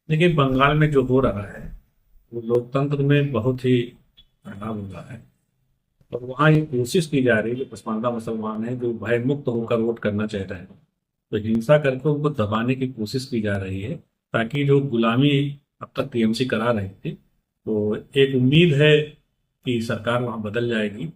देखिए, बंगाल में जो हो रहा है वो लोकतंत्र में बहुत ही खराब हो रहा है। और वहाँ ये कोशिश की जा रही है कि पसमानदा मुसलमान हैं जो भयमुक्त होकर वोट करना चाह रहे हैं, तो हिंसा करके उनको दबाने की कोशिश की जा रही है, ताकि जो गुलामी अब तक टीएमसी करा रही थी, तो एक उम्मीद है कि सरकार वहाँ बदल जाएगी।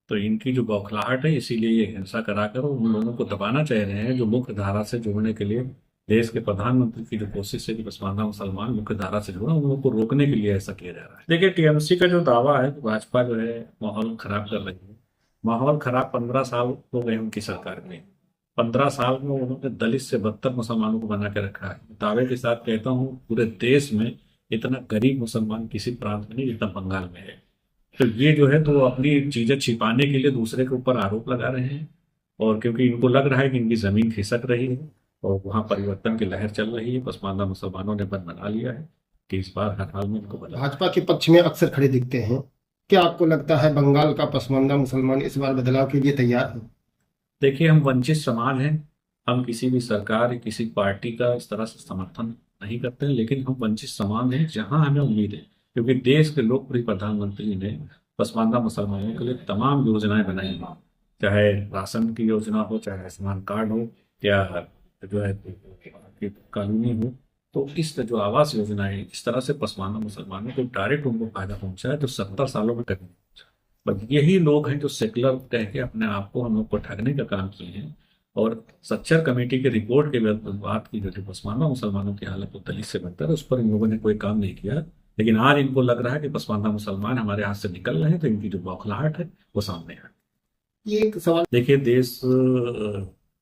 तो इनकी जो बौखलाहट है, इसीलिए ये हिंसा कराकर उन लोगों को दबाना चाह रहे हैं जो मुख्य धारा से जोड़ने के लिए देश के प्रधानमंत्री की जो कोशिश है कि पसमानदा मुसलमान मुख्य धारा से जुड़ा, उन लोगों को रोकने के लिए ऐसा किया जा रहा है। देखिए, टीएमसी का जो दावा है, भाजपा जो है माहौल खराब कर रही है। माहौल खराब 15 साल हो गए उनकी सरकार में। 15 साल में उन्होंने दलित से बदतर मुसलमानों को बना के रखा है। दावे के साथ कहता हूँ, पूरे देश में इतना गरीब मुसलमान किसी प्रांत में नहीं जितना बंगाल में है। तो ये जो है तो अपनी चीजें छिपाने के लिए दूसरे के ऊपर आरोप लगा रहे हैं। और क्योंकि इनको लग रहा है कि इनकी जमीन खिसक रही है और वहां परिवर्तन की लहर चल रही है, पसमानदा मुसलमानों ने मन बना लिया है कि इस बार हर हाल में इनको बदला। भाजपा के पक्ष में अक्सर खड़े दिखते हैं। क्या आपको लगता है बंगाल का पसमानदा मुसलमान इस बार बदलाव के लिए तैयार है? देखिए, हम वंचित समाज हैं। हम किसी भी सरकार या किसी पार्टी का इस तरह से समर्थन नहीं करते हैं, लेकिन हम वंचित समाज हैं जहां हमें उम्मीद है, क्योंकि देश के लोकप्रिय प्रधानमंत्री ने पसमानदा मुसलमानों के लिए तमाम योजनाएं बनाई हैं। चाहे राशन की योजना हो, चाहे आयुष्मान कार्ड हो, या जो है कि कानूनी हो। तो इस जो आवास योजना है, इस तरह से पसमानदा मुसलमानों को डायरेक्ट उनको फायदा पहुंचा है, जो 70 सालों में कभी नहीं पहुंचा। बट यही लोग हैं जो सेकुलर कह के अपने आप को हम लोग को ठगने का काम किए हैं। और सच्चर कमेटी के रिपोर्ट के बाद की जो पसमानदा मुसलमानों की हालत तो दलित से बेहतर है, उस पर इन लोगों ने कोई काम नहीं किया। लेकिन आज इनको लग रहा है कि पसमानदा मुसलमान हमारे हाथ से निकल रहे हैं, तो इनकी जो बौखलाहट है वो सामने है। ये एक सवाल। देखिए, देश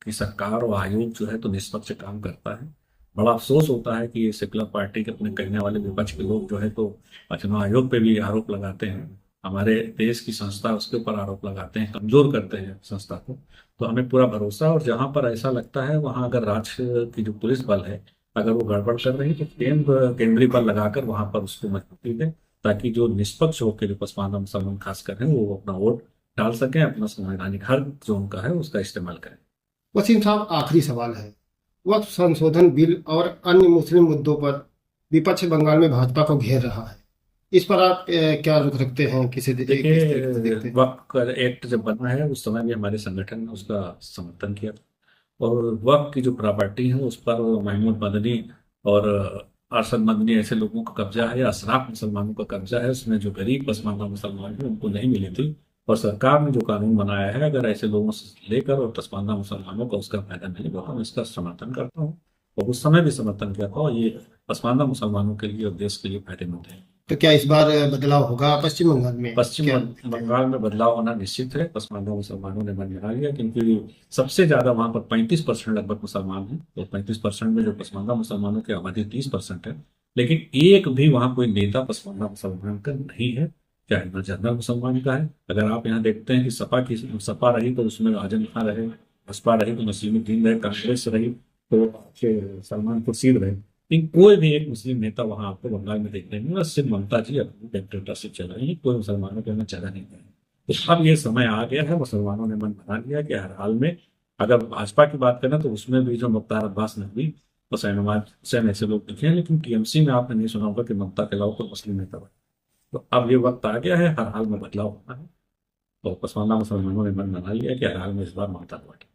की सरकार और आयोग जो है तो निष्पक्ष काम करता है। बड़ा अफसोस होता है कि ये सेकुलर पार्टी के अपने कहने वाले विपक्ष के लोग जो है तो चुनाव आयोग पे भी आरोप लगाते हैं, हमारे देश की संस्था उसके ऊपर आरोप लगाते हैं, कमजोर करते हैं संस्था को। तो हमें पूरा भरोसा, और जहां पर ऐसा लगता है वहां अगर राज्य की जो पुलिस बल है, अगर वो गड़बड़ कर रही है, तो केंद्रीय बल लगाकर वहां पर उसको मजबूती दें, ताकि जो निष्पक्ष होकर जो पसमानदा मुसलमान खास कर हैं वो अपना वोट डाल सकें, अपना संवैधानिक हक जो उनका है उसका इस्तेमाल करें। वसीम साहब, आखिरी सवाल है। वक्फ संशोधन बिल और अन्य मुस्लिम मुद्दों पर विपक्ष बंगाल में भाजपा को घेर रहा है। इस पर आप क्या रुख रखते हैं? किस तरीके से देखते देखिए, हैं? वक्फ का एक्ट जब बना है उस समय भी हमारे संगठन ने उसका समर्थन किया था। और वक्फ की जो प्रॉपर्टी है उस पर महमूद मदनी और अरशद मदनी ऐसे लोगों का कब्जा है, या अशराफ मुसलमानों का कब्जा है, उसमें जो गरीब पसमानदा मुसलमान है उनको नहीं मिली थी। और सरकार ने जो कानून बनाया है, अगर ऐसे लोगों से लेकर और पसमानदा मुसलमानों को उसका फायदा मिलेगा, तो मैं इसका समर्थन करता हूँ। और उस समय भी समर्थन किया था, और ये पसमानदा मुसलमानों के लिए और देश के लिए फायदेमंद है। तो क्या इस बार बदलाव होगा पश्चिम बंगाल में? पश्चिम क्या बंगाल में बदलाव होना निश्चित है। पसमानदा मुसलमानों ने मन बना लिया, क्योंकि सबसे ज्यादा वहां पर 35% लगभग मुसलमान हैं, तो 35% में जो पसमानदा मुसलमानों की आबादी 30% है। लेकिन एक भी वहां कोई नेता पसमानदा मुसलमान का नहीं है, चाहे न जनरल मुसलमान का है। अगर आप यहाँ देखते हैं कि सपा रही तो उसमें आजम खान रहे, बसपा रही तो नसीमुद्दीन रहे, कांग्रेस रही तो सलमान खुर्शीद रहे, लेकिन कोई भी एक मुस्लिम नेता वहां आपको बंगाल में देखने नहीं मिला। सिर्फ ममता जी अपनी डिक्टेटरशिप चला रही है, कोई मुसलमानों के में जगह नहीं है। तो अब ये समय आ गया है, मुसलमानों ने मन बना लिया कि हर हाल में, अगर भाजपा की बात करें तो उसमें भी जो मुख्तार अब्बास नकवी, हुसैन नवाज हुसैन ऐसे लोग दिखे हैं, लेकिन टीएमसी में आपने नहीं सुना होगा कि ममता के अलावा कोई मुस्लिम नेता बने। तो अब ये वक्त आ गया है, हर हाल में बदलाव होना है। तो पसमानदा मुसलमानों ने मन बना लिया कि हर हाल में इस बार ममता को हटाएं।